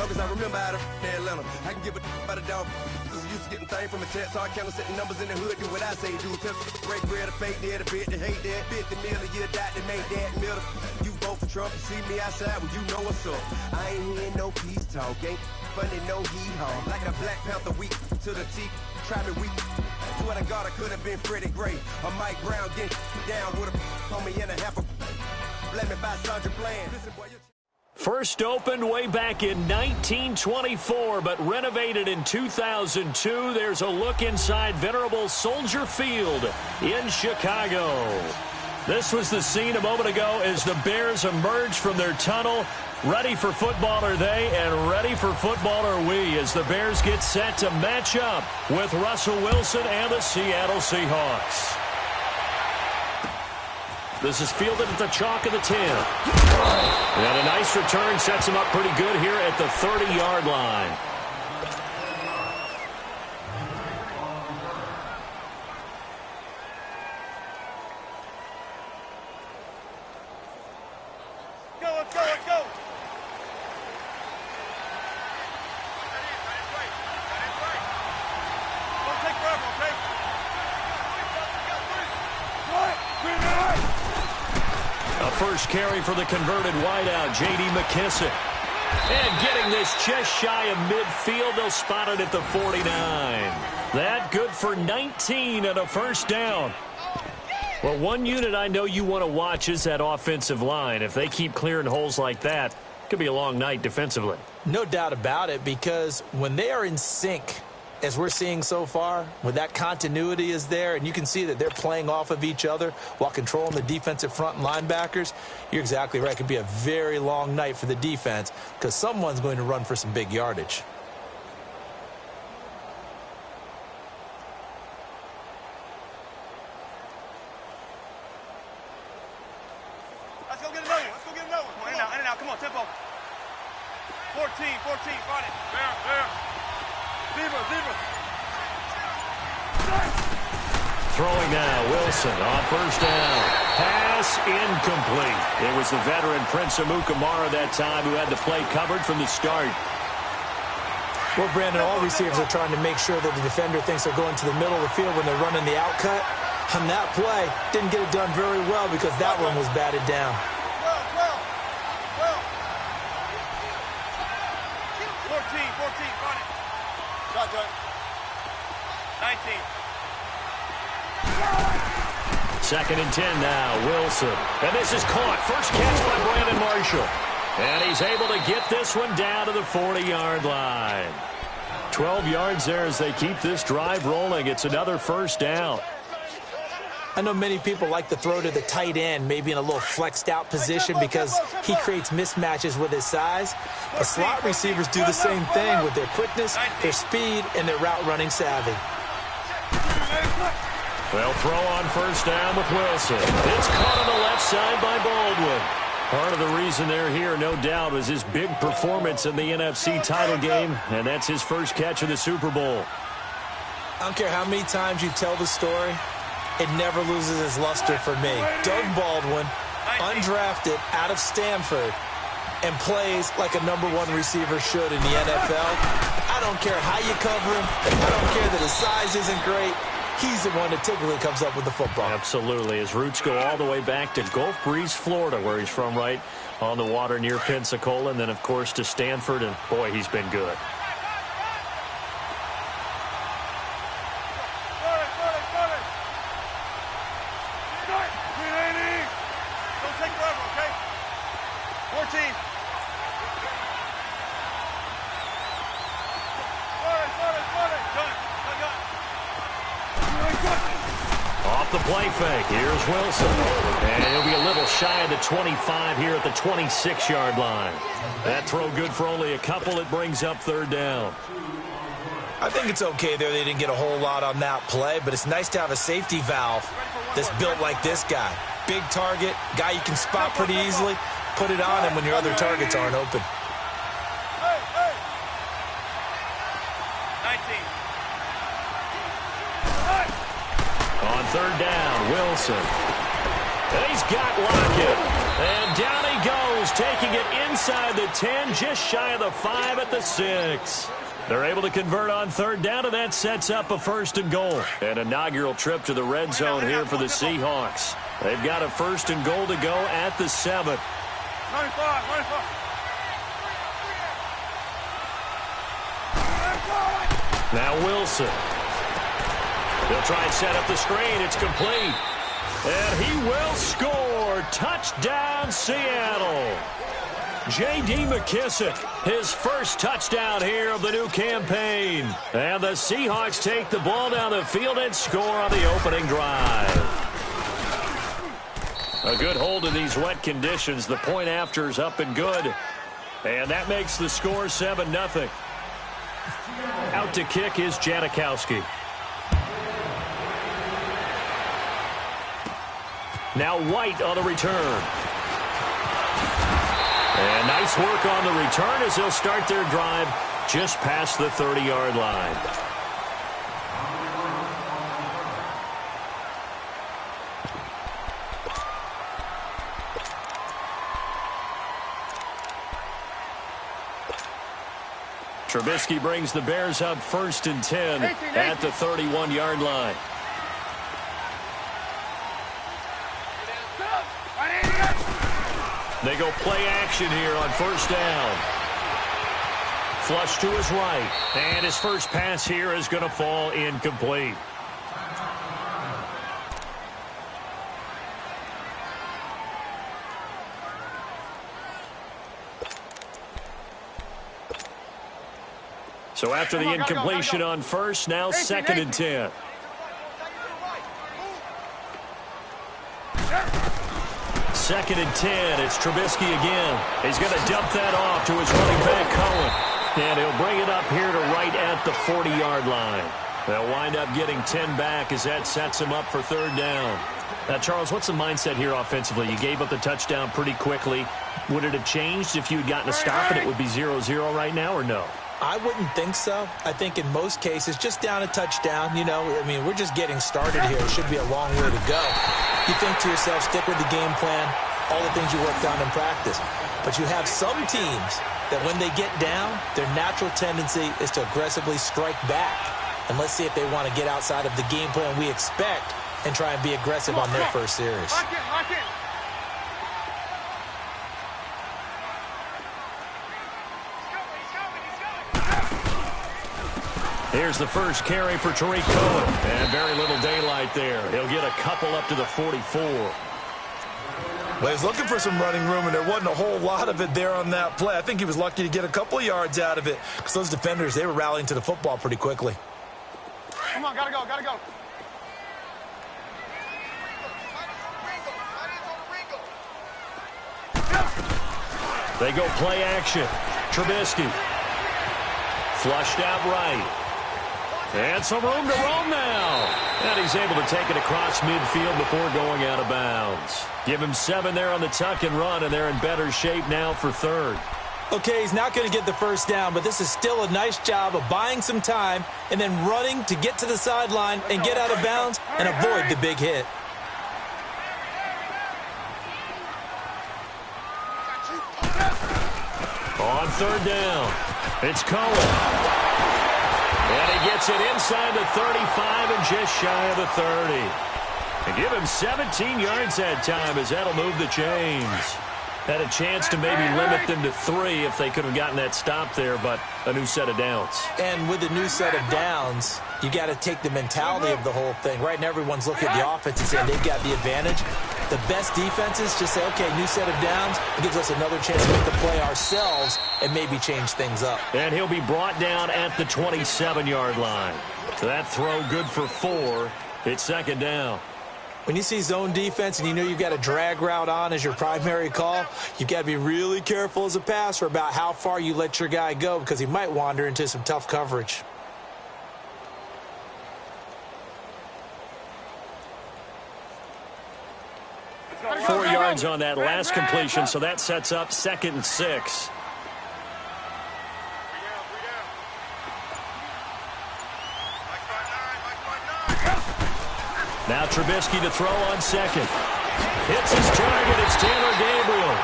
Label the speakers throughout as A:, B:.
A: Long as I remember how to Atlanta, I can give a about a dog. Used to getting things from a text, so I count setting numbers in the hood. Do what I say, do. Break bread, a fake dead, a bit to hate that. 50 million, you died to make that middle. You vote for Trump, you see me outside, well, you know what's up. I ain't hearing no peace talk, ain't funny, no hee-haw. Like a Black Panther weak to the teeth, try me weak. Swear to God, I could have been Freddie Gray or Mike Brown getting down with a on me and a half a blame me by Sandra Bland. Listen, boy,
B: First opened way back in 1924, but renovated in 2002. There's a look inside venerable Soldier Field in Chicago. This was the scene a moment ago as the Bears emerged from their tunnel. Ready for football are they, and ready for football are we, as the Bears get set to match up with Russell Wilson and the Seattle Seahawks. This is fielded at the chalk of the 10. And a nice return sets him up pretty good here at the 30-yard line.
C: Go, let's go, let's go. Don't take forever, okay?
B: A first carry for the converted wideout, J.D. McKissick. And getting this just shy of midfield, they'll spot it at the 49. That good for 19 and a first down. Well, one unit I know you want to watch is that offensive line. If they keep clearing holes like that, it could be a long night defensively.
D: No doubt about it, because when they are in sync, as we're seeing so far, when that continuity is there and you can see that they're playing off of each other while controlling the defensive front and linebackers, you're exactly right. It could be a very long night for the defense because someone's going to run for some big yardage.
C: Let's go get another one. Let's go get another one. In and out. Come on, tempo. 14, find it. There. Zebra.
B: Throwing now, Wilson on first down. Pass incomplete. It was the veteran Prince Amukamara that time who had the play covered from the start.
D: Well, Brandon, all receivers are trying to make sure that the defender thinks they're going to the middle of the field when they're running the out cut. On that play, didn't get it done very well because that one was batted down.
C: 14, find it. Shotgun. 19.
B: Second and 10 now, Wilson. And this is caught. First catch by Brandon Marshall. And he's able to get this one down to the 40-yard line. 12 yards there as they keep this drive rolling. It's another first down.
D: I know many people like to throw to the tight end, maybe in a little flexed out position because he creates mismatches with his size. The slot receivers do the same thing with their quickness, their speed, and their route running savvy.
B: They'll throw on first down with Wilson. It's caught on the left side by Baldwin. Part of the reason they're here, no doubt, was his big performance in the NFC title game, and that's his first catch of the Super Bowl.
D: I don't care how many times you tell the story, it never loses its luster for me. Doug Baldwin, undrafted out of Stanford, and plays like a #1 receiver should in the NFL. I don't care how you cover him. I don't care that his size isn't great. He's the one that typically comes up with the football.
B: Absolutely. His roots go all the way back to Gulf Breeze, Florida, where he's from, right on the water near Pensacola, and then, of course, to Stanford, and, boy, he's been good.
C: Don't take forever, okay? 14.
B: Off the play fake, here's Wilson. And he'll be a little shy of the 25 here at the 26-yard line. That throw good for only a couple. It brings up third down.
D: I think it's okay there. They didn't get a whole lot on that play, but it's nice to have a safety valve that's built like this guy. Big target, guy you can spot pretty easily. Put it on him when your other targets aren't open.
C: 19.
B: On third down, Wilson. And he's got Lockett. And down he goes He's taking it inside the 10, just shy of the 5 at the 6. They're able to convert on third down, and that sets up a 1st and goal. An inaugural trip to the red zone here for the Seahawks. They've got a 1st and goal to go at the 7.
C: 95.
B: Now Wilson. They'll try and set up the screen. It's complete. And he will score. Touchdown, Seattle. J.D. McKissick, his first touchdown here of the new campaign. And the Seahawks take the ball down the field and score on the opening drive. A good hold in these wet conditions. The point after is up and good. And that makes the score 7-0. Out to kick is Janikowski. Now White on the return. And nice work on the return as they'll start their drive just past the 30-yard line. Trubisky brings the Bears up 1st and 10 at the 31-yard line. They go play action here on 1st down. Flush to his right. And his first pass here is going to fall incomplete. So after the incompletion on 1st, now 2nd and 10. Second and 10. It's Trubisky again. He's going to dump that off to his running back, Cohen. And he'll bring it up here to right at the 40-yard line. They'll wind up getting 10 back as that sets him up for 3rd down. Now, Charles, what's the mindset here offensively? You gave up the touchdown pretty quickly. Would it have changed if you had gotten a stop and it would be 0-0 right now, or no?
D: I wouldn't think so. I think in most cases, just down a touchdown, you know, I mean, we're just getting started here. It should be a long way to go. You think to yourself, stick with the game plan, all the things you worked on in practice. But you have some teams that when they get down, their natural tendency is to aggressively strike back. And let's see if they want to get outside of the game plan we expect and try and be aggressive on their first series.
C: Lock in.
B: Here's the first carry for Tariq Cohen. And very little daylight there. He'll get a couple up to the 44.
E: Well, he's looking for some running room, and there wasn't a whole lot of it there on that play. I think he was lucky to get a couple of yards out of it because those defenders, they were rallying to the football pretty quickly.
C: Come on, gotta go.
B: They go play action. Trubisky. Flushed out right. And some room to roam now. And he's able to take it across midfield before going out of bounds. Give him 7 there on the tuck and run, and they're in better shape now for 3rd.
D: Okay, he's not going to get the first down, but this is still a nice job of buying some time and then running to get to the sideline and get out of bounds and avoid the big hit.
B: On 3rd down, it's Cohen. And he gets it inside the 35 and just shy of the 30. And give him 17 yards that time as that'll move the chains. Had a chance to maybe limit them to 3 if they could have gotten that stop there, but a new set of downs.
D: And with a new set of downs, you got to take the mentality of the whole thing. Right now, everyone's looking at the offense and saying they've got the advantage. The best defenses just say, okay, new set of downs. It gives us another chance to make the play ourselves and maybe change things up.
B: And he'll be brought down at the 27-yard line. So that throw good for 4. It's 2nd down.
D: When you see zone defense and you know you've got a drag route on as your primary call, you've got to be really careful as a passer about how far you let your guy go because he might wander into some tough coverage.
B: Four yards on that last completion, so that sets up 2nd and 6. Now Trubisky to throw on 2nd. Hits his target. It's Taylor Gabriel.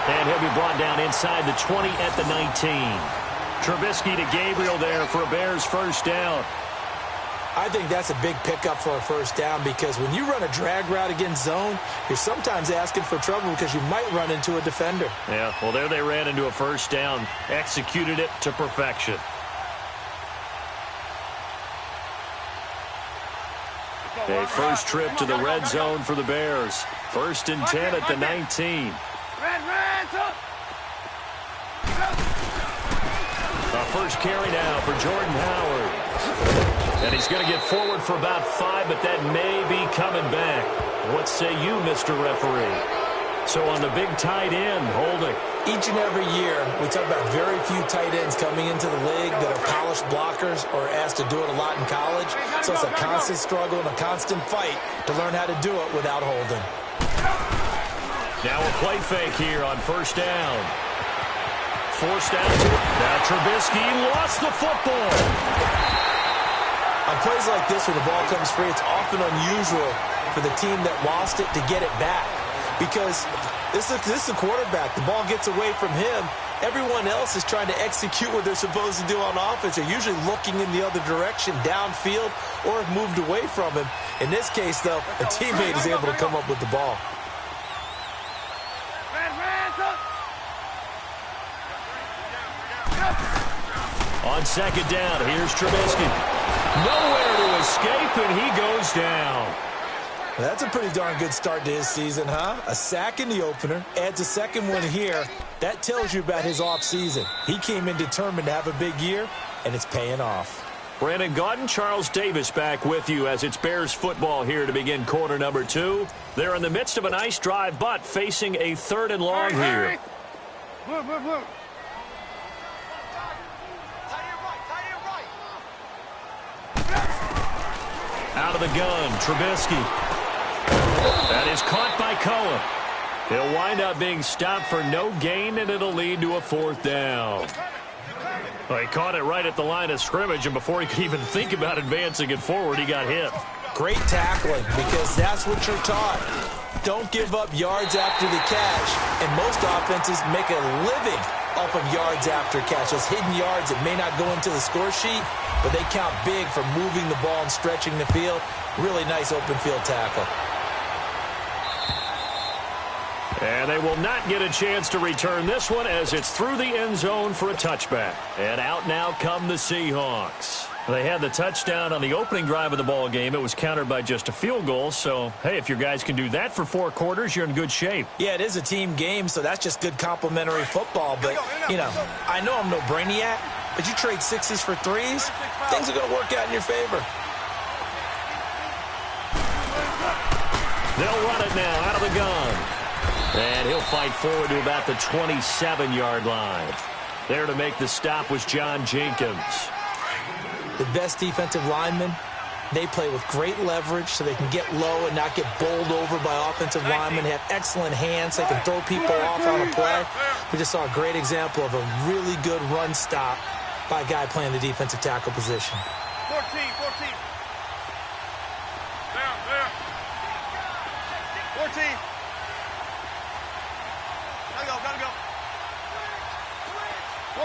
B: And he'll be brought down inside the 20 at the 19. Trubisky to Gabriel there for a Bears first down.
D: I think that's a big pickup for a first down because when you run a drag route against zone, you're sometimes asking for trouble because you might run into a defender.
B: Yeah, well, there they ran into a first down, executed it to perfection. A first trip to the red zone for the Bears. 1st and 10 at the 19. A first carry now for Jordan Howard. And he's going to get forward for about 5, but that may be coming back. What say you, Mr. Referee? So on the big tight end, holding.
D: Each and every year, we talk about very few tight ends coming into the league that are polished blockers or asked to do it a lot in college. So it's a constant struggle and a constant fight to learn how to do it without holding.
B: Now a play fake here on first down. Forced out to it. Now Trubisky lost the football.
D: On plays like this where the ball comes free, it's often unusual for the team that lost it to get it back because this is the quarterback. The ball gets away from him. Everyone else is trying to execute what they're supposed to do on offense. They're usually looking in the other direction, downfield, or have moved away from him. In this case, though, a teammate is able to come up with the ball.
B: On second down, here's Trubisky. Nowhere to escape, and he goes down.
D: Well, that's a pretty darn good start to his season, huh? A sack in the opener, adds a second one here. That tells you about his offseason. He came in determined to have a big year, and it's paying off.
B: Brandon Gaudin, Charles Davis back with you as it's Bears football here to begin quarter number 2. They're in the midst of a nice drive, but facing a 3rd and long here.
C: Look.
B: Out of the gun, Trubisky. That is caught by Cohen. He'll wind up being stopped for no gain, and it'll lead to a 4th down. Well, he caught it right at the line of scrimmage, and before he could even think about advancing it forward, he got hit.
D: Great tackling, because that's what you're taught. Don't give up yards after the catch, and most offenses make a living off of yards after catch. Those hidden yards that may not go into the score sheet, but they count big for moving the ball and stretching the field. Really nice open field tackle.
B: And they will not get a chance to return this one as it's through the end zone for a touchback. And out now come the Seahawks. They had the touchdown on the opening drive of the ball game. It was countered by just a field goal. So, hey, if your guys can do that for 4 quarters, you're in good shape.
D: Yeah, it is a team game, so that's just good complementary football. But, you know, I know I'm no brainiac, but you trade 6s for 3s, things are going to work out in your favor.
B: They'll run it now out of the gun. And he'll fight forward to about the 27-yard line. There to make the stop was John Jenkins.
D: The best defensive linemen, they play with great leverage so they can get low and not get bowled over by offensive linemen. They have excellent hands. They can throw people off on a play. We just saw a great example of a really good run stop by a guy playing the defensive tackle position.
C: 14. There. 14. Gotta go.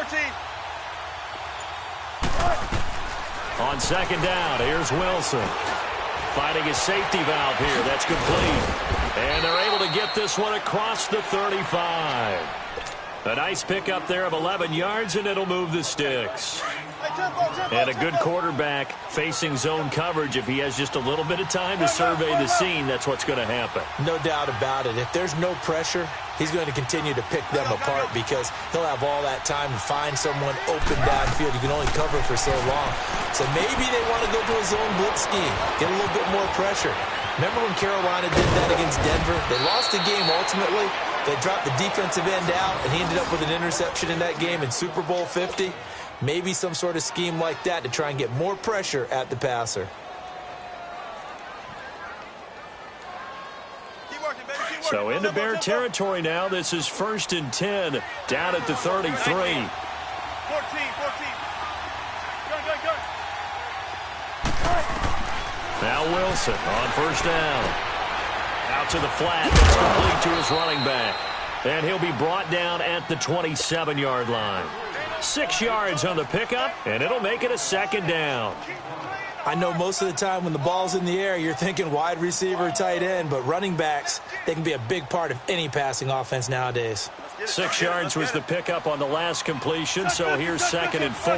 C: 14.
B: On second down, here's Wilson. Finding his safety valve here. That's complete. And they're able to get this one across the 35. A nice pickup there of 11 yards, and it'll move the sticks. And a good quarterback facing zone coverage. If he has just a little bit of time to survey the scene, that's what's going to happen.
D: No doubt about it. If there's no pressure, he's going to continue to pick them apart because he'll have all that time to find someone open downfield. You can only cover for so long. So maybe they want to go to a zone blitz scheme, get a little bit more pressure. Remember when Carolina did that against Denver? They lost the game ultimately. They dropped the defensive end out, and he ended up with an interception in that game in Super Bowl 50. Maybe some sort of scheme like that to try and get more pressure at the passer.
B: So into Bear territory now. This is 1st and 10 down at the 33.
C: 14.
B: Now Wilson on first down. Out to the flat. That's complete to his running back. And he'll be brought down at the 27-yard line. 6 yards on the pickup, and it'll make it a second down.
D: I know most of the time when the ball's in the air, you're thinking wide receiver, tight end, but running backs, they can be a big part of any passing offense nowadays.
B: 6 yards was the pickup on the last completion, so here's 2nd and 4.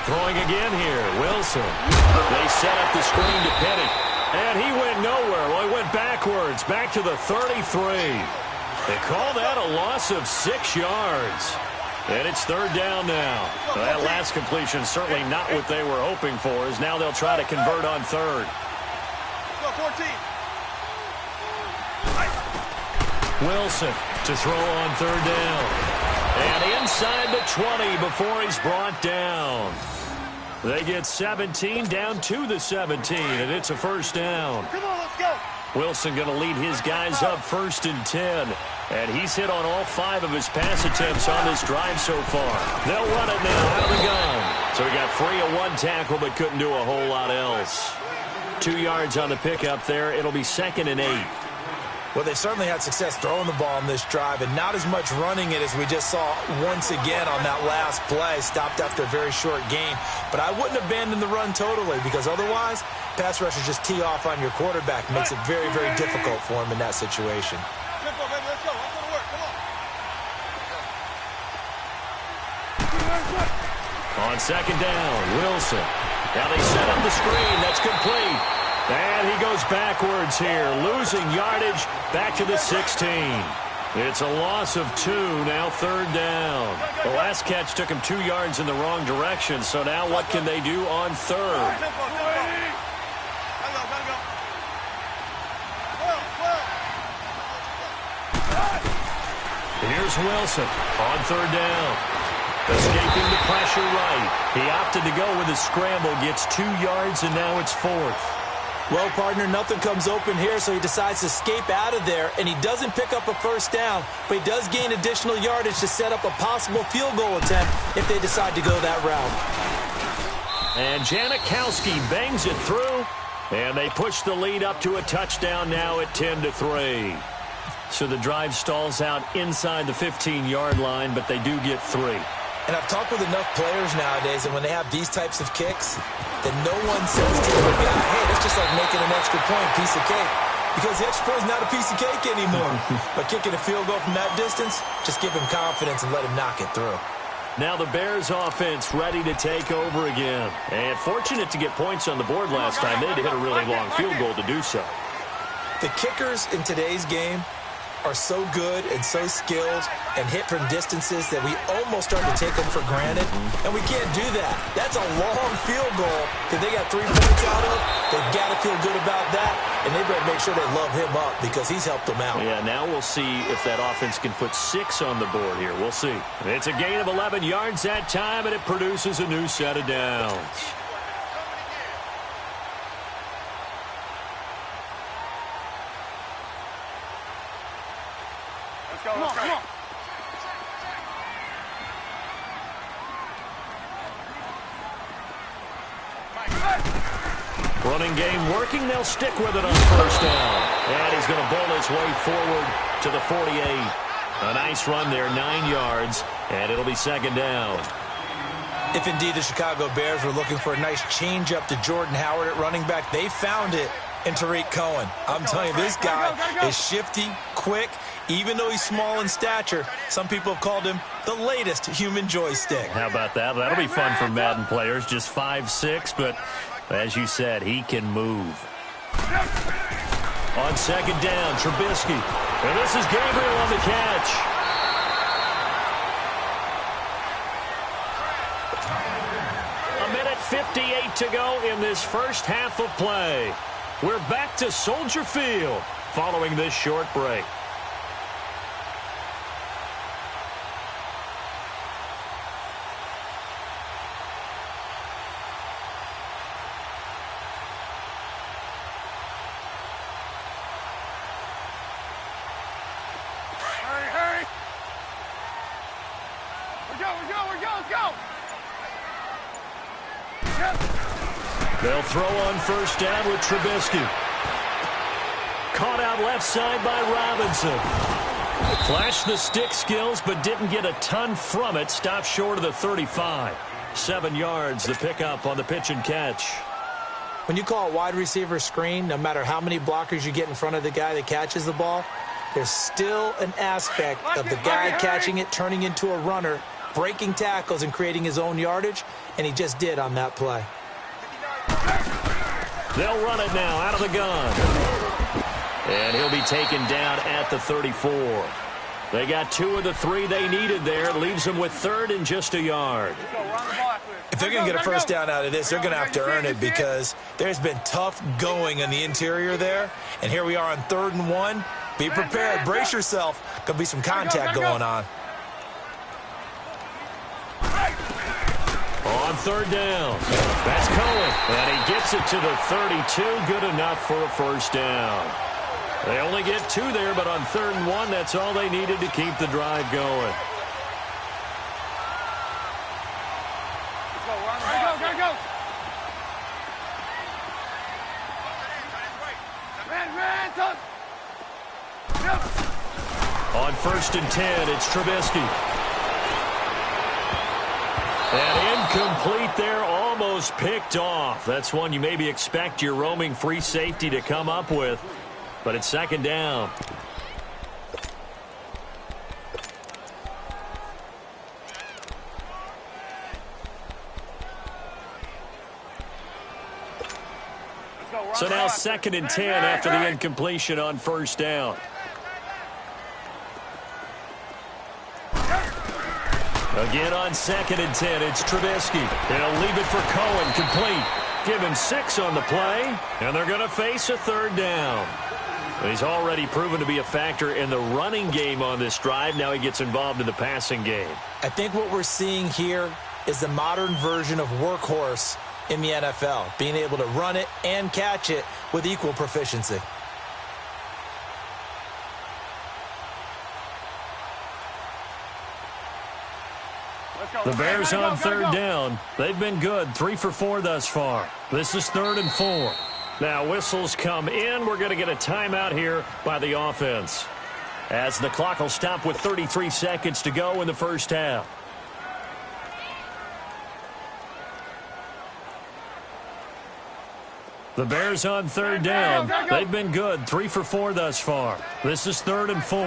B: Throwing again here, Wilson. They set up the screen to Petty, and he went nowhere. Well, he went backwards, back to the 33. They call that a loss of 6 yards. And it's 3rd down now. That last completion certainly not what they were hoping for, as now they'll try to convert on 3rd. Wilson to throw on 3rd down. And inside the 20 before he's brought down. They get 17 down to the 17, and it's a 1st down.
C: Come on, let's go.
B: Wilson going to lead his guys up 1st and 10. And he's hit on all 5 of his pass attempts on this drive so far. They'll run it now out of the gun. So he got free of 1 tackle but couldn't do a whole lot else. 2 yards on the pickup there. It'll be 2nd and 8.
D: Well, they certainly had success throwing the ball on this drive and not as much running it as we just saw once again on that last play. Stopped after a very short gain. But I wouldn't abandon the run totally, because otherwise, pass rushers just tee off on your quarterback. Makes it very, very difficult for him in that situation.
C: Tempo, baby, let's go. Let's go to work. Come on.
B: On 2nd down, Wilson. Now they set up the screen. That's complete. And he goes backwards here, losing yardage back to the 16. It's a loss of 2, now 3rd down. The last catch took him 2 yards in the wrong direction, so now what can they do on 3rd? Here's Wilson on 3rd down. Escaping the pressure right. He opted to go with a scramble, gets 2 yards, and now it's 4th.
D: Well, partner, nothing comes open here, so he decides to escape out of there, and he doesn't pick up a 1st down, but he does gain additional yardage to set up a possible field goal attempt if they decide to go that route.
B: And Janikowski bangs it through, and they push the lead up to a touchdown now at 10-3. So the drive stalls out inside the 15-yard line, but they do get 3.
D: And I've talked with enough players nowadays, and when they have these types of kicks, that no one says to the guy, hey, that's just like making an extra point, piece of cake. Because the extra point is not a piece of cake anymore. But kicking a field goal from that distance, just give him confidence and let him knock it through.
B: Now the Bears offense ready to take over again. And fortunate to get points on the board last time. They had to hit a really long field goal to do so.
D: The kickers in today's game are so good and so skilled and hit from distances that we almost start to take them for granted, and we can't do that. That's a long field goal that they got 3 points out of. They've got to feel good about that, and they better make sure they love him up because he's helped them out.
B: Yeah, now we'll see if that offense can put 6 on the board here. We'll see. It's a gain of 11 yards that time, and it produces a new set of downs.
C: Come on, come on.
B: Running game working. They'll stick with it on 1st down. And he's going to bowl his way forward to the 48. A nice run there, 9 yards, and it'll be 2nd down.
D: If indeed the Chicago Bears were looking for a nice change-up to Jordan Howard at running back, they found it in Tariq Cohen. I'm telling you, this guy is shifty, quick. Even though he's small in stature, some people have called him the latest human joystick.
B: How about that? That'll be fun for Madden players. Just 5'6", but as you said, he can move. On 2nd down, Trubisky. And this is Gabriel on the catch. A minute 58 to go in this first half of play. We're back to Soldier Field following this short break. They'll throw on first down with Trubisky. Caught out left side by Robinson. Flashed the stick skills, but didn't get a ton from it. Stopped short of the 35. 7 yards, the pickup on the pitch and catch.
D: When you call it wide receiver screen, no matter how many blockers you get in front of the guy that catches the ball, there's still an aspect of the guy catching it, turning into a runner, breaking tackles and creating his own yardage, and he just did on that play.
B: They'll run it now out of the gun. And he'll be taken down at the 34. They got 2 of the 3 they needed there. Leaves them with 3rd and just a yard.
E: If they're going to get a first down out of this, they're going to have to earn it because there's been tough going in the interior there. And here we are on 3rd and 1. Be prepared. Brace yourself. Going to be some contact going on.
B: On 3rd down. That's Cohen. And he gets it to the 32. Good enough for a first down. They only get 2 there, but on 3rd and 1, that's all they needed to keep the drive going.
C: Go.
B: On 1st and 10, it's Trubisky. And incomplete there, almost picked off. That's one you maybe expect your roaming free safety to come up with. But it's 2nd down. So now 2nd and 10 after the incompletion on 1st down. Again on 2nd and 10, it's Trubisky. They'll leave it for Cohen, complete. Give him 6 on the play, and they're going to face a 3rd down. He's already proven to be a factor in the running game on this drive. Now he gets involved in the passing game.
D: I think what we're seeing here is the modern version of workhorse in the NFL, being able to run it and catch it with equal proficiency.
B: The Bears on 3rd down. They've been good, 3 for 4 thus far. This is 3rd and 4. Now whistles come in. We're going to get a timeout here by the offense, as the clock will stop with 33 seconds to go in the first half. The Bears on 3rd down. They've been good, 3 for 4 thus far. This is 3rd and 4.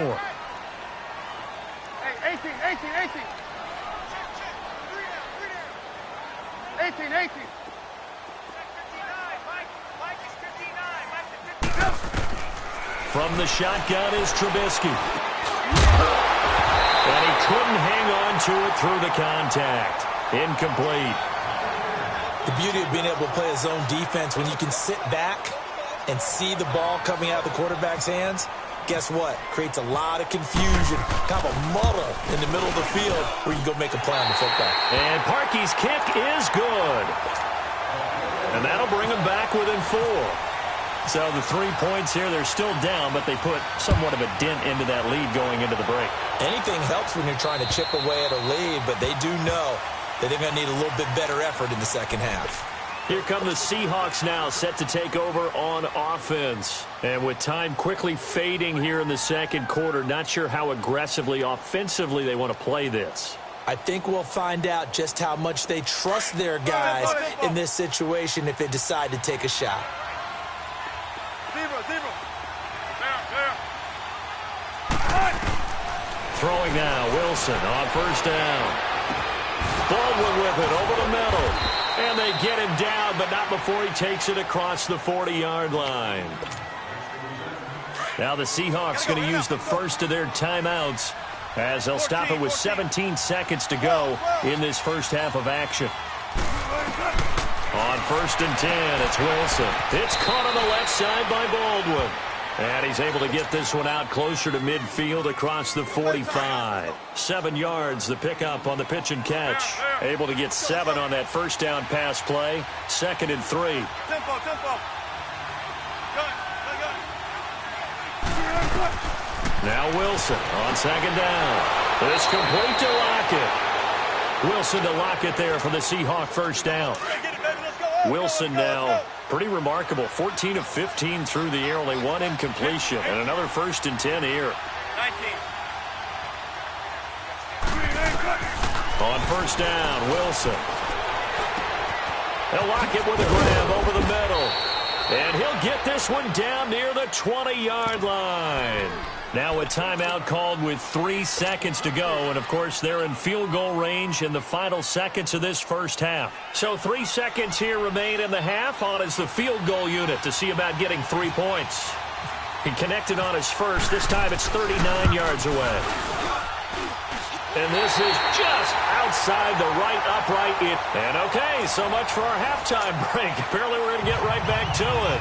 C: Hey, 18. 18.
B: From the shotgun is Trubisky. And he couldn't hang on to it through the contact. Incomplete.
D: The beauty of being able to play a zone defense, when you can sit back and see the ball coming out of the quarterback's hands, guess what? Creates a lot of confusion, kind of a muddle in the middle of the field where you go make a play on the football.
B: And Parkey's kick is good. And that'll bring them back within 4. So the 3 points here, they're still down, but they put somewhat of a dent into that lead going into the break.
D: Anything helps when you're trying to chip away at a lead, but they do know that they're going to need a little bit better effort in the second half.
B: Here come the Seahawks now, set to take over on offense. And with time quickly fading here in the second quarter, not sure how aggressively, offensively they want to play this.
D: I think we'll find out just how much they trust their guys in this situation if they decide to take a shot.
C: Zero.
B: Throwing now, Wilson on first down. Baldwin with it over the middle. And they get him down, but not before he takes it across the 40-yard line. Now the Seahawks going to use the first of their timeouts, as they'll stop it with 17 seconds to go in this first half of action. On 1st and 10, it's Wilson. It's caught on the left side by Baldwin. And he's able to get this one out closer to midfield across the 45. 7 yards, the pickup on the pitch and catch. Able to get 7 on that first down pass play. 2nd and 3.
C: Tempo. Gun.
B: Now Wilson on 2nd down. It's complete to Lockett. Wilson to Lockett there for the Seahawk first down. Wilson now, pretty remarkable. 14 of 15 through the air, only one incompletion. And another 1st and 10 here.
C: 19.
B: On 1st down, Wilson. They'll lock it with a grab over the middle. And he'll get this one down near the 20-yard line. Now a timeout called with 3 seconds to go. And, of course, they're in field goal range in the final seconds of this first half. So 3 seconds here remain in the half. On is the field goal unit to see about getting 3 points. He connected on his first. This time it's 39 yards away. And this is just outside the right upright. And okay, so much for our halftime break. Apparently we're going to get right back to it.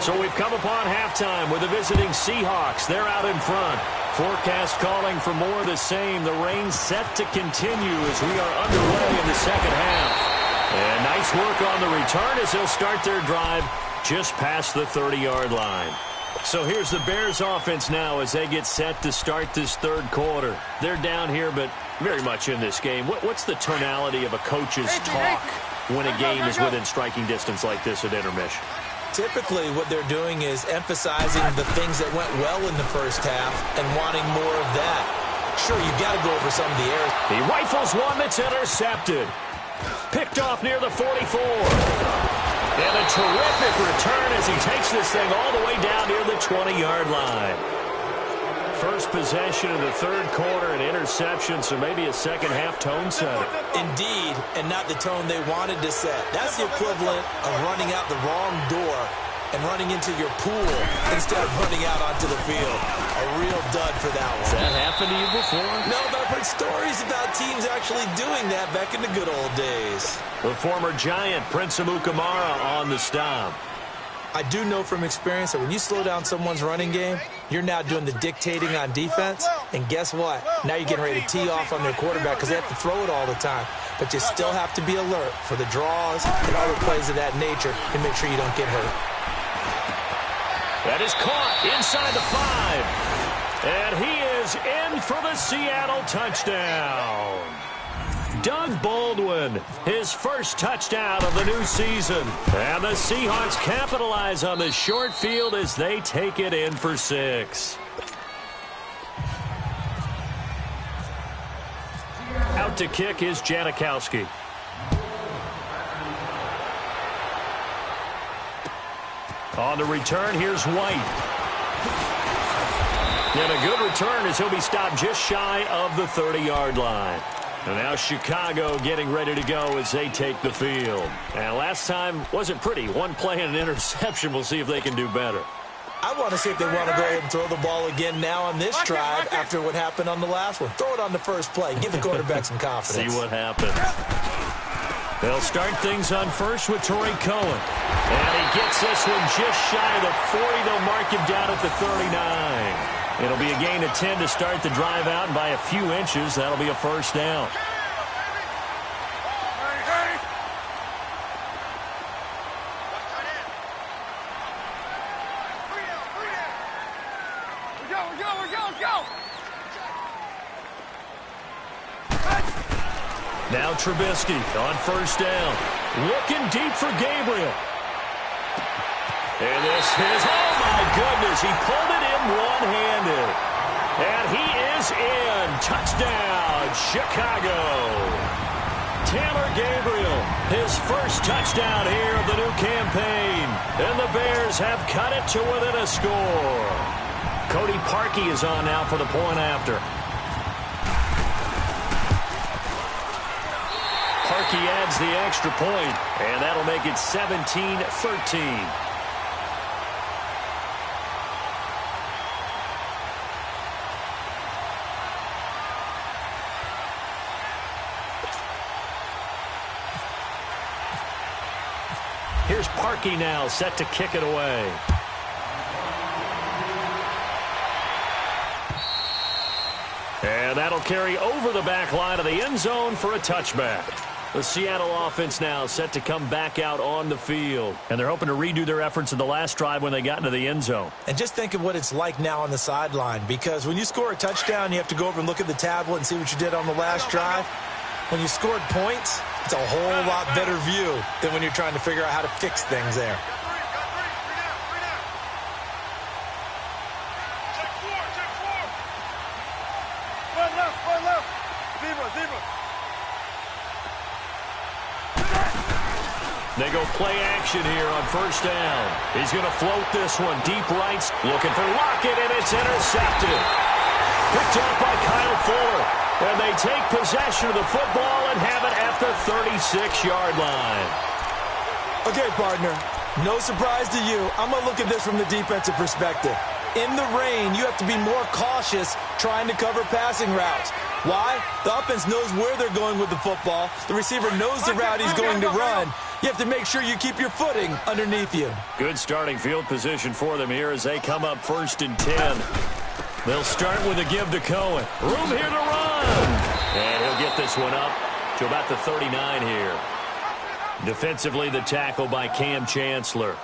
B: So we've come upon halftime with the visiting Seahawks. They're out in front. Forecast calling for more of the same. The rain set to continue as we are underway in the second half. And nice work on the return as they'll start their drive just past the 30-yard line. So here's the Bears offense now as they get set to start this third quarter. They're down here, but very much in this game. What's the tonality of a coach's talk when a game is within striking distance like this at intermission?
D: Typically, what they're doing is emphasizing the things that went well in the first half and wanting more of that. Sure, you've got to go over some of the errors.
B: He rifles one that's intercepted. Picked off near the 44. And a terrific return as he takes this thing all the way down near the 20-yard line. First possession of the third quarter, an interception, so maybe a second-half tone setter.
D: Indeed, and not the tone they wanted to set. That's the equivalent of running out the wrong door and running into your pool instead of running out onto the field. A real dud for that one.
B: Has that happened to you before?
D: No, but I've heard stories about teams actually doing that back in the good old days.
B: The former Giant, Prince Amukamara, on the stop.
D: I do know from experience that when you slow down someone's running game, you're now doing the dictating on defense. And guess what? Now you're getting ready to tee off on their quarterback because they have to throw it all the time. But you still have to be alert for the draws and other plays of that nature and make sure you don't get hurt.
B: That is caught inside the 5. And he is in for the Seattle touchdown. Doug Baldwin, his first touchdown of the new season. And the Seahawks capitalize on the short field as they take it in for 6. Out to kick is Janikowski. On the return, here's White. And a good return as he'll be stopped just shy of the 30-yard line. And now Chicago getting ready to go as they take the field. And last time wasn't pretty. One play and an interception. We'll see if they can do better.
D: I want to see if they want to go ahead and throw the ball again now on this drive after what happened on the last one. Throw it on the first play. Give the quarterback some confidence.
B: See what happens. They'll start things on first with Torrey Cohen. And he gets this one just shy of the 40. They'll mark him down at the 39. It'll be a gain of 10 to start the drive out, and by a few inches, that'll be a first down. Now Trubisky on first down. Looking deep for Gabriel. And this is, oh my goodness, he pulled it in one-handed. And he is in. Touchdown, Chicago. Taylor Gabriel, his first touchdown here of the new campaign. And the Bears have cut it to within a score. Cody Parkey is on now for the point after. Parkey adds the extra point, and that'll make it 17-13. Here's Parkey now, set to kick it away. And that'll carry over the back line of the end zone for a touchback. The Seattle offense now set to come back out on the field. And they're hoping to redo their efforts in the last drive when they got into the end zone.
D: And just think of what it's like now on the sideline, because when you score a touchdown, you have to go over and look at the tablet and see what you did on the last drive. When you scored points, It's a whole lot better view than when you're trying to figure out how to fix things there.
B: They go play action here on first down. He's going to float this one deep right, looking for Lockett, and it's intercepted. Picked up by Kyle Fuller. And they take possession of the football and have it at the 36-yard line.
D: Okay, partner, no surprise to you. I'm going to look at this from the defensive perspective. In the rain, you have to be more cautious trying to cover passing routes. Why? The offense knows where they're going with the football. The receiver knows the route he's going to run. You have to make sure you keep your footing underneath you.
B: Good starting field position for them here as they come up 1st and 10. They'll start with a give to Cohen. Room here to run. And he'll get this one up to about the 39 here. Defensively, the tackle by Cam Chancellor.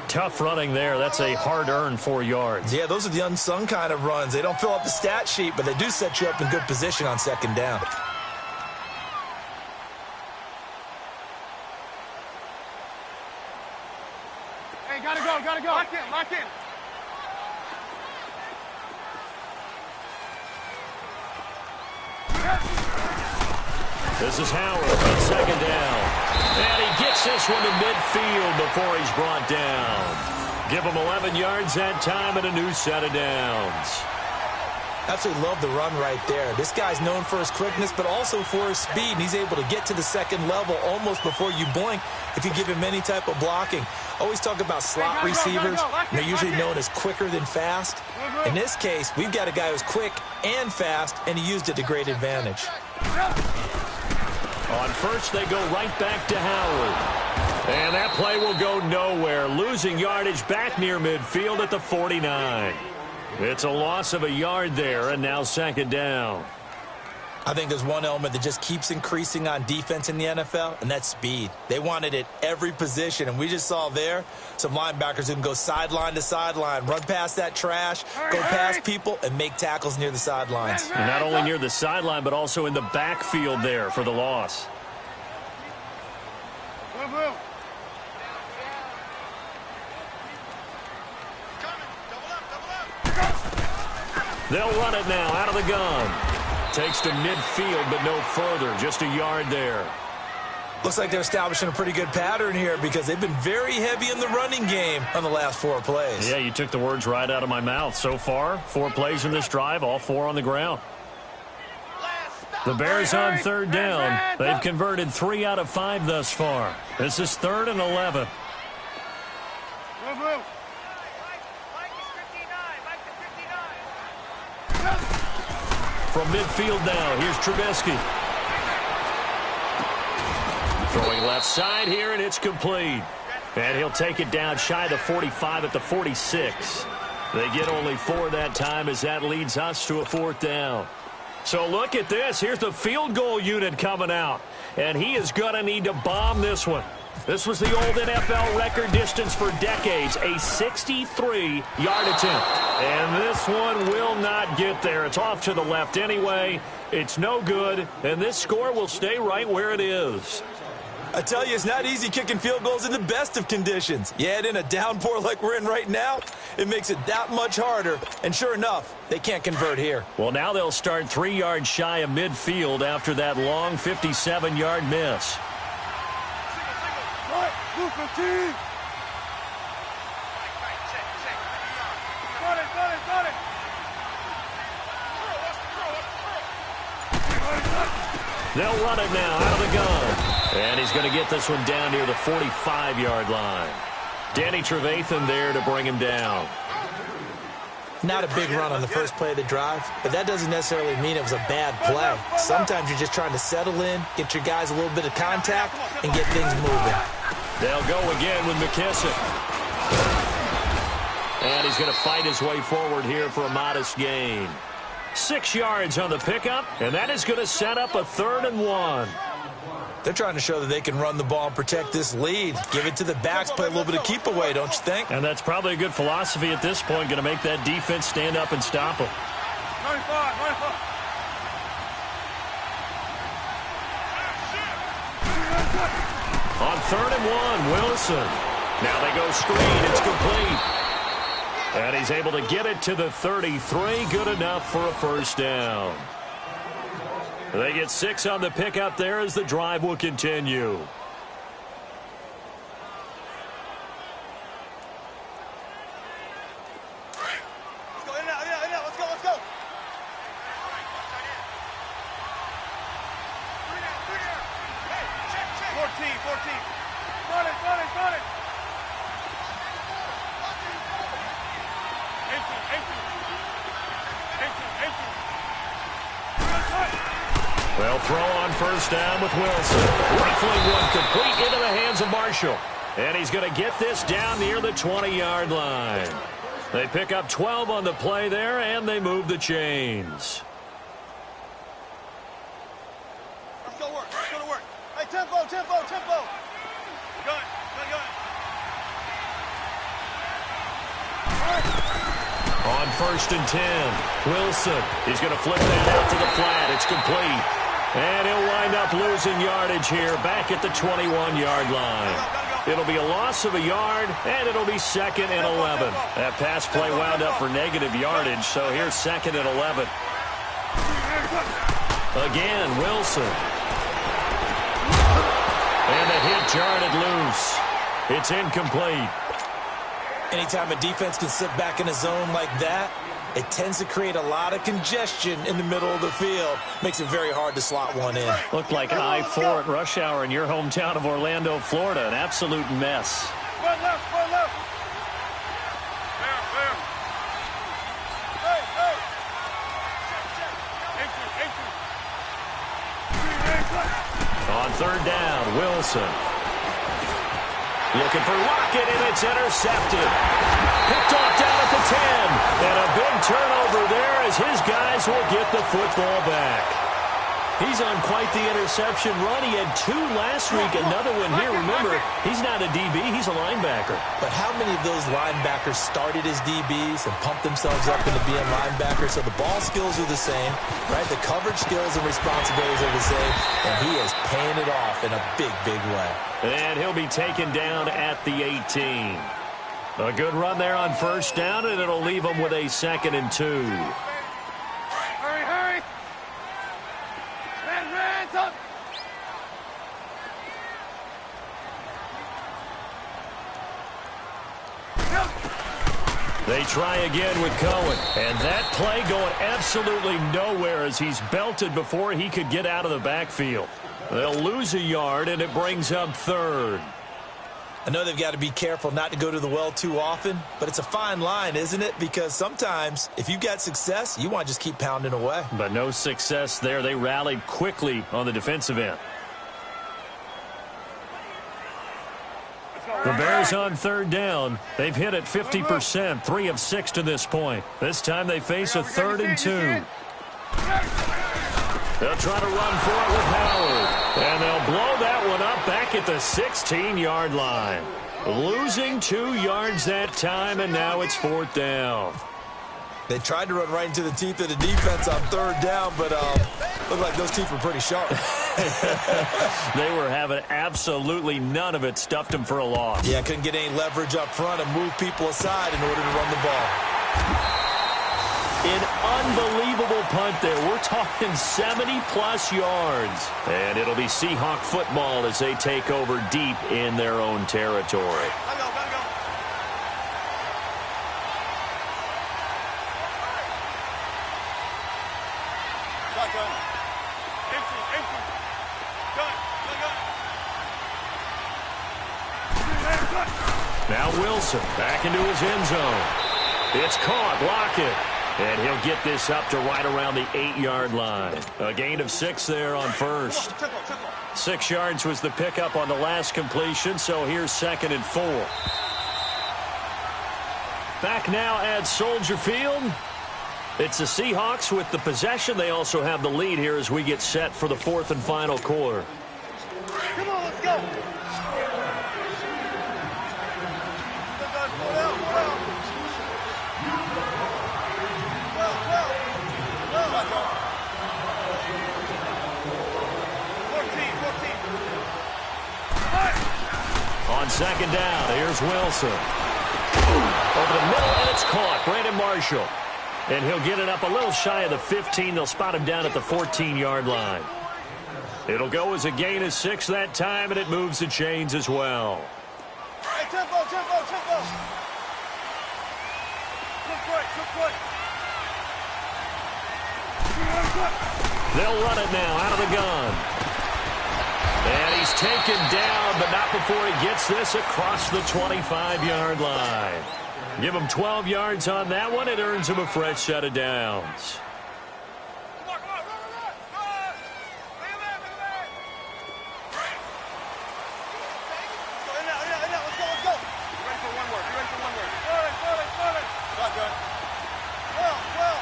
B: Tough running there. That's a hard-earned 4 yards.
D: Yeah, those are the unsung kind of runs. They don't fill up the stat sheet, but they do set you up in good position on 2nd down.
C: Hey, gotta go, gotta go. Lock in, lock in.
B: This is Howard on 2nd down. And he gets this one to midfield before he's brought down. Give him 11 yards that time and a new set of downs.
D: Absolutely love the run right there. This guy's known for his quickness, but also for his speed. And he's able to get to the 2nd level almost before you blink if you give him any type of blocking. Always talk about slot receivers. They're usually known as quicker than fast. In this case, we've got a guy who's quick and fast, and he used it to great advantage.
B: On first, they go right back to Howard. And that play will go nowhere. Losing yardage back near midfield at the 49. It's a loss of a yard there, and now 2nd down.
D: I think there's one element that just keeps increasing on defense in the NFL, and that's speed. They want it at every position, and we just saw there some linebackers who can go sideline to sideline, run past that trash, go past people, and make tackles near the sidelines.
B: And not only near the sideline, but also in the backfield there for the loss. They'll run it now out of the gun. Takes to midfield, but no further. Just a yard there.
D: Looks like they're establishing a pretty good pattern here because they've been very heavy in the running game on the last 4 plays.
B: Yeah, you took the words right out of my mouth. So far, 4 plays in this drive, all 4 on the ground. The Bears on 3rd down. They've converted 3 out of 5 thus far. This is 3rd and 11. From midfield now, here's Trubisky. Throwing left side here, and it's complete. And he'll take it down shy of the 45 at the 46. They get only 4 that time as that leads us to a 4th down. So look at this. Here's the field goal unit coming out. And he is going to need to bomb this one. This was the old NFL record distance for decades, a 63-yard attempt. And this one will not get there. It's off to the left anyway. It's no good, and this score will stay right where it is.
D: I tell you, it's not easy kicking field goals in the best of conditions. You add in a downpour like we're in right now, it makes it that much harder. And sure enough, they can't convert here.
B: Well, now they'll start 3 yards shy of midfield after that long 57-yard miss. They'll run it now out of the gun. And he's going to get this one down near the 45-yard line. Danny Trevathan there to bring him down.
D: Not a big run on the first play of the drive, but that doesn't necessarily mean it was a bad play. Sometimes you're just trying to settle in, get your guys a little bit of contact, and get things moving.
B: They'll go again with McKissick. And he's going to fight his way forward here for a modest gain. 6 yards on the pickup, and that is going to set up a 3rd and 1.
D: They're trying to show that they can run the ball and protect this lead. Give it to the backs, play a little bit of keep away, don't you think?
B: And that's probably a good philosophy at this point, going to make that defense stand up and stop them.
C: 95.
B: On 3rd and 1, Wilson. Now they go screen. It's complete. And he's able to get it to the 33. Good enough for a first down. They get 6 on the pickup there as the drive will continue.
C: Let's go, in and out, in and out. Let's go, let's go. 14. Run it. 18.
B: Well, throw on first down with Wilson. Rifling one complete into the hands of Marshall. And he's going to get this down near the 20-yard line. They pick up 12 on the play there, and they move the chains.
C: Let's go to work. Hey, tempo. Gun.
B: On 1st and 10, Wilson. He's going to flip that out to the flat. It's complete. And he'll wind up losing yardage here back at the 21-yard line. It'll be a loss of a yard, and it'll be 2nd and 11. That pass play wound up for negative yardage, so here's 2nd and 11. Again, Wilson. And the hit jarred it loose. It's incomplete.
E: Anytime a defense can sit back in a zone like that, it tends to create a lot of congestion in the middle of the field. Makes it very hard to slot one in.
B: Looked like I-4 at rush hour in your hometown of Orlando, Florida. An absolute mess.
C: Run left. There. Hey.
B: On 3rd down, Wilson. Looking for Lockett, and it's intercepted. Picked off down at the 10. And a big turnover there as his guys will get the football back. He's on quite the interception run. He had 2 last week, another one here. Remember, he's not a DB, he's a linebacker.
E: But how many of those linebackers started as DBs and pumped themselves up into being linebackers? So the ball skills are the same, right? The coverage skills and responsibilities are the same, and he is paying it off in a big way.
B: And he'll be taken down at the 18. A good run there on first down, and it'll leave him with a 2nd and 2.
C: Hurry. Hands up.
B: They try again with Cohen. And that play going absolutely nowhere as he's belted before he could get out of the backfield. They'll lose a yard, and it brings up 3rd.
E: I know they've got to be careful not to go to the well too often, but it's a fine line, isn't it? Because sometimes, if you've got success, you want to just keep pounding away.
B: But no success there. They rallied quickly on the defensive end. The Bears on 3rd down. They've hit it 50%, 3 of 6 to this point. This time they face a 3rd and 2. They'll try to run for it with Howard. And they'll blow that one up back at the 16-yard line. Losing 2 yards that time, and now it's 4th down.
E: They tried to run right into the teeth of the defense on 3rd down, but looked like those teeth were pretty sharp.
B: They were having absolutely none of it. Stuffed them for a loss.
E: Yeah, couldn't get any leverage up front and move people aside in order to run the ball.
B: An unbelievable punt there. We're talking 70-plus yards. And it'll be Seahawk football as they take over deep in their own territory.
C: Gotta go. Gun. Empty. Gun.
B: Now Wilson back into his end zone. It's caught. Lockett. And he'll get this up to right around the 8-yard line. A gain of 6 there on first. 6 yards was the pickup on the last completion, so here's 2nd and 4. Back now at Soldier Field. It's the Seahawks with the possession. They also have the lead here as we get set for the 4th and final quarter.
C: Come on, let's go.
B: second down. Here's Wilson. Over the middle, and it's caught. Brandon Marshall. And he'll get it up a little shy of the 15. They'll spot him down at the 14-yard line. It'll go as a gain of 6 that time, and it moves the chains as well.
C: Hey, tempo. Good play.
B: They'll run it now out of the gun. And he's taken down, but not before he gets this across the 25-yard line. Give him 12 yards on that one. It earns him a fresh set of downs.
C: Come on, run. Bring him in. Go in now. Let's go. You ready for one word? Got it. Well.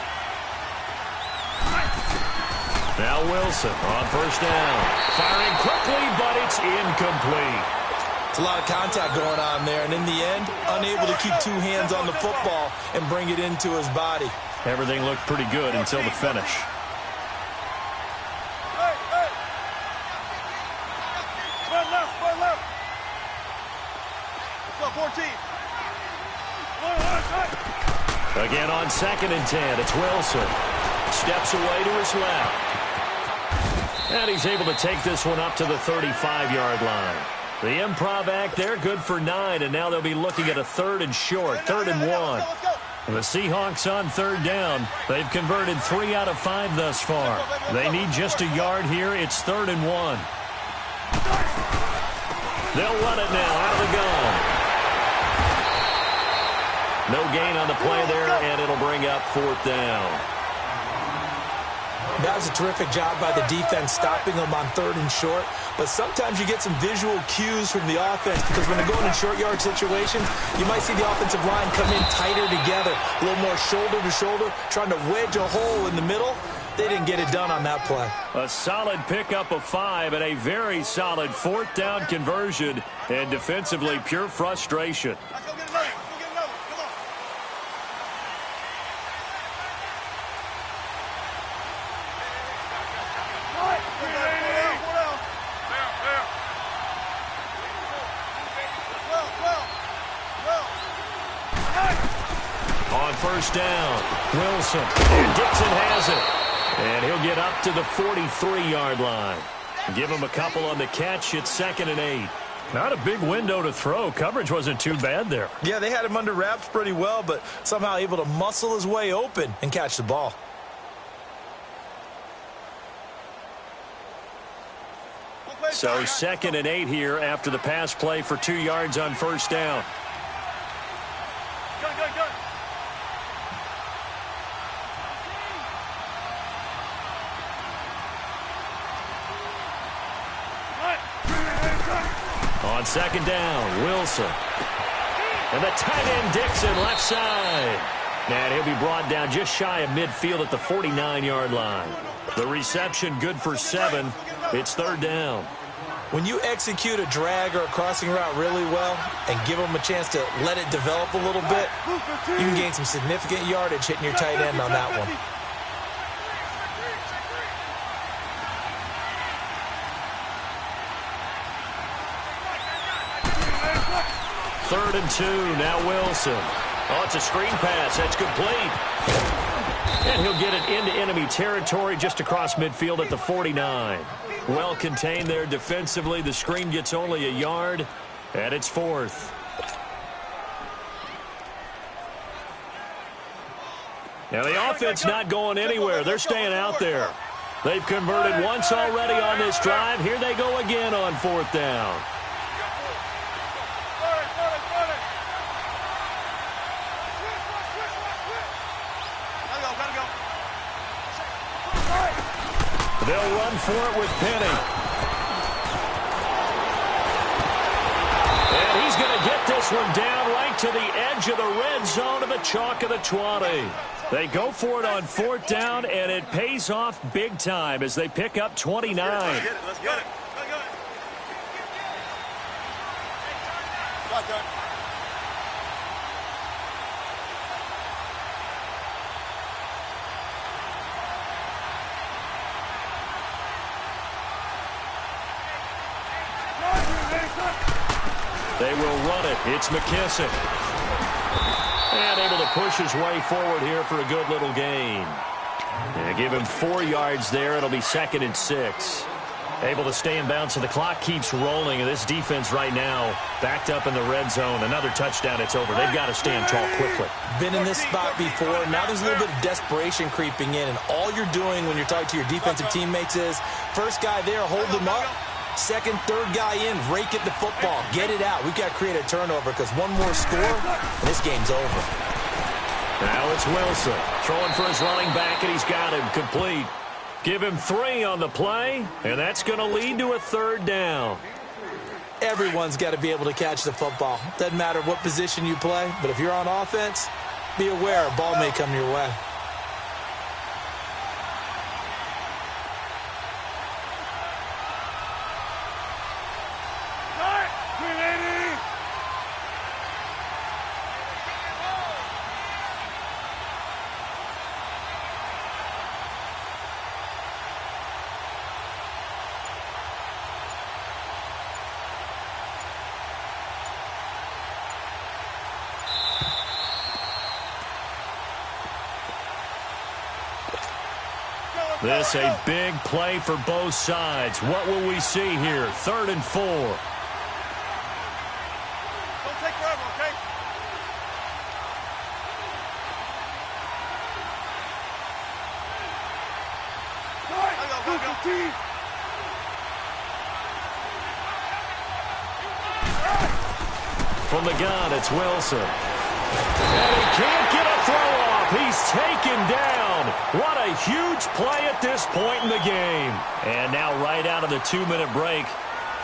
B: Now Wilson on first down. Firing quickly, but it's incomplete.
E: It's a lot of contact going on there, and in the end, unable to keep 2 hands on the football and bring it into his body.
B: Everything looked pretty good until the finish.
C: Hey. Run left. Let's go, 14.
B: Again on 2nd and 10, it's Wilson. Steps away to his left. And he's able to take this one up to the 35-yard line. The improv act there, good for 9, and now they'll be looking at a 3rd and short, 3rd and 1. The Seahawks on 3rd down. They've converted 3 out of 5 thus far. They need just a yard here. It's 3rd and 1. They'll run it now out of the gun. No gain on the play there, and it'll bring up 4th down.
E: That was a terrific job by the defense stopping them on 3rd and short. But sometimes you get some visual cues from the offense because when they're going in short yard situations, you might see the offensive line come in tighter together, a little more shoulder to shoulder, trying to wedge a hole in the middle. They didn't get it done on that play.
B: A solid pickup of 5 and a very solid 4th down conversion, and defensively pure frustration.
C: Let's go get another. Come on.
B: On first down, Wilson. And Dixon has it. And he'll get up to the 43-yard line. Give him a couple on the catch. It's 2nd and 8. Not a big window to throw. Coverage wasn't too bad there.
E: Yeah, they had him under wraps pretty well, but somehow able to muscle his way open and catch the ball.
B: So 2nd and 8 here after the pass play for 2 yards on first down.
C: Gun.
B: On 2nd down, Wilson. And the tight end Dixon left side. And he'll be brought down just shy of midfield at the 49-yard line. The reception good for 7. It's 3rd down.
E: When you execute a drag or a crossing route really well and give them a chance to let it develop a little bit, you can gain some significant yardage hitting your tight end on that one.
B: 3rd and 2, now Wilson. Oh, it's a screen pass. That's complete. And he'll get it into enemy territory just across midfield at the 49. Well contained there defensively. The screen gets only a yard, and it's 4th. Now the offense not going anywhere. They're staying out there. They've converted once already on this drive. Here they go again on 4th down. They'll run for it with Penny. And he's going to get this one down right to the edge of the red zone to the chalk of the 20. They go for it on 4th down, and it pays off big time as they pick up 29.
C: Let's get it.
B: They will run it. It's McKissick. And able to push his way forward here for a good little gain. And give him 4 yards there. It'll be 2nd and 6. Able to stay in bounds, so the clock keeps rolling. And this defense right now backed up in the red zone. Another touchdown, it's over. They've got to stand tall quickly.
D: Been in this spot before. Now there's a little bit of desperation creeping in. And all you're doing when you're talking to your defensive teammates is, first guy there, hold them up. Second, third guy in, rake at the football. Get it out. We've got to create a turnover because one more score, and this game's over.
B: Now it's Wilson throwing for his running back, and he's got him complete. Give him 3 on the play, and that's going to lead to a 3rd down.
D: Everyone's got to be able to catch the football. Doesn't matter what position you play, but if you're on offense, be aware a ball may come your way.
B: This a big play for both sides. What will we see here? 3rd and 4.
C: Don't take forever, okay? Go.
B: From the gun, it's Wilson. And he can't get a throw off. He's taken down. What a huge play at this point in the game. And now right out of the 2-minute break,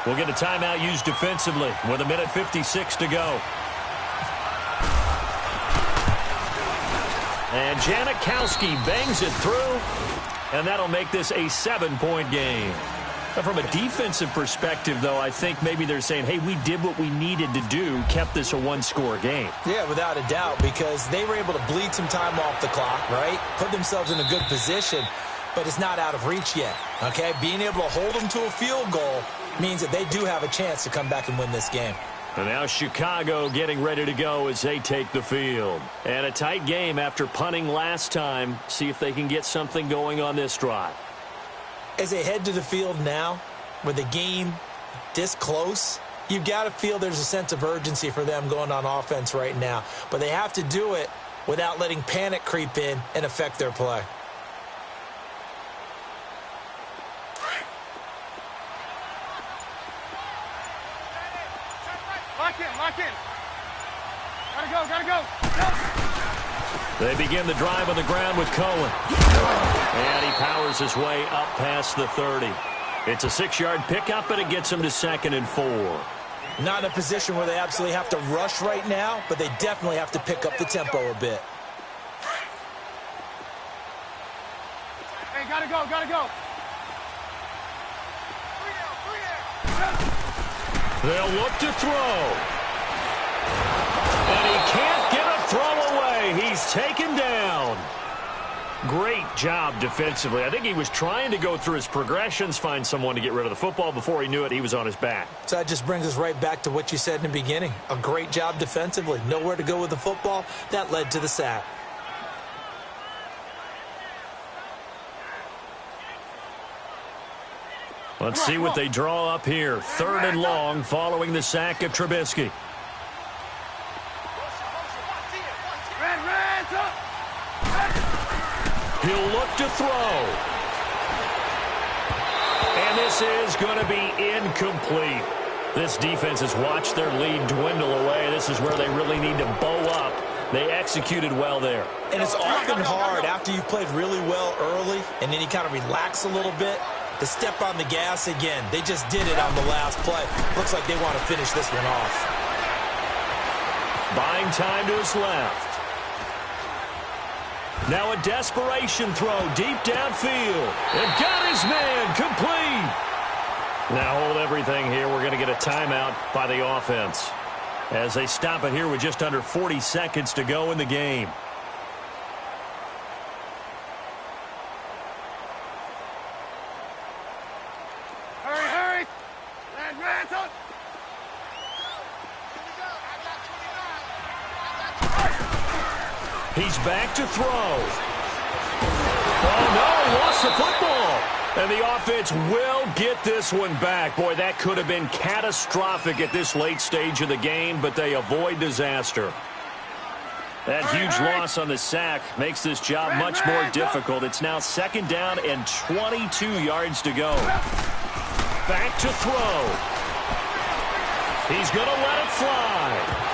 B: we'll get a timeout used defensively with 1:56 to go. And Janikowski bangs it through, and that'll make this a 7-point game. From a defensive perspective, though, I think maybe they're saying, hey, we did what we needed to do, kept this a 1-score game.
D: Yeah, without a doubt, because they were able to bleed some time off the clock, right? Put themselves in a good position, but it's not out of reach yet, okay? Being able to hold them to a field goal means that they do have a chance to come back and win this game.
B: And now Chicago getting ready to go as they take the field. And a tight game after punting last time. See if they can get something going on this drive.
D: As they head to the field now, with the game this close, you've got to feel there's a sense of urgency for them going on offense right now. But they have to do it without letting panic creep in and affect their play.
C: Lock in. Gotta go.
B: They begin the drive on the ground with Cohen. And he powers his way up past the 30. It's a 6-yard pickup, and it gets him to 2nd and 4.
D: Not in a position where they absolutely have to rush right now, but they definitely have to pick up the tempo a bit.
C: Hey, gotta go.
B: They'll look to throw. And he can't get a throw away. He's taken down. Great job defensively. I think he was trying to go through his progressions, find someone to get rid of the football. Before he knew it, he was on his back.
D: So that just brings us right back to what you said in the beginning. A great job defensively. Nowhere to go with the football. That led to the sack.
B: Let's see what they draw up here. 3rd and long following the sack of Trubisky. He'll look to throw. And this is going to be incomplete. This defense has watched their lead dwindle away. This is where they really need to bow up. They executed well there.
D: And it's often hard after you've played really well early and then you kind of relax a little bit to step on the gas again. They just did it on the last play. Looks like they want to finish this one off.
B: Buying time to his left. Now a desperation throw deep downfield. And got his man complete. Now hold everything here. We're going to get a timeout by the offense as they stop it here with just under 40 seconds to go in the game.
C: Hurry.
B: He's back to throw. Oh, no, lost the football. And the offense will get this one back. Boy, that could have been catastrophic at this late stage of the game, but they avoid disaster. That huge loss on the sack makes this job much more difficult. It's now 2nd down and 22 yards to go. Back to throw. He's going to let it fly.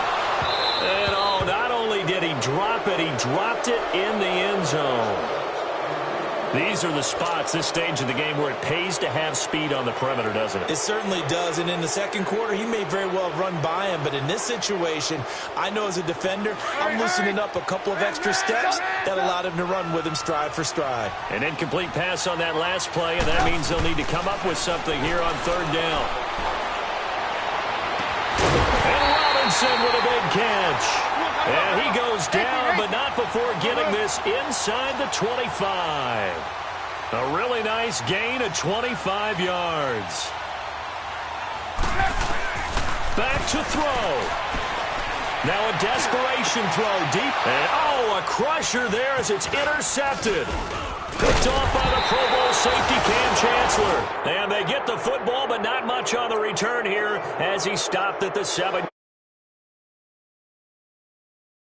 B: And, oh, not only did he drop it, he dropped it in the end zone. These are the spots, this stage of the game, where it pays to have speed on the perimeter, doesn't it?
E: It certainly does, and in the second quarter, he may very well run by him, but in this situation, I know as a defender, I'm loosening up a couple of extra steps that allowed him to run with him stride for stride.
B: An incomplete pass on that last play, and that means they'll need to come up with something here on 3rd down. And Robinson with a big catch. And he goes down, but not before getting this inside the 25. A really nice gain of 25 yards. Back to throw. Now a desperation throw deep. And, oh, a crusher there as it's intercepted. Picked off by the Pro Bowl safety Cam Chancellor. And they get the football, but not much on the return here as he stopped at the 7.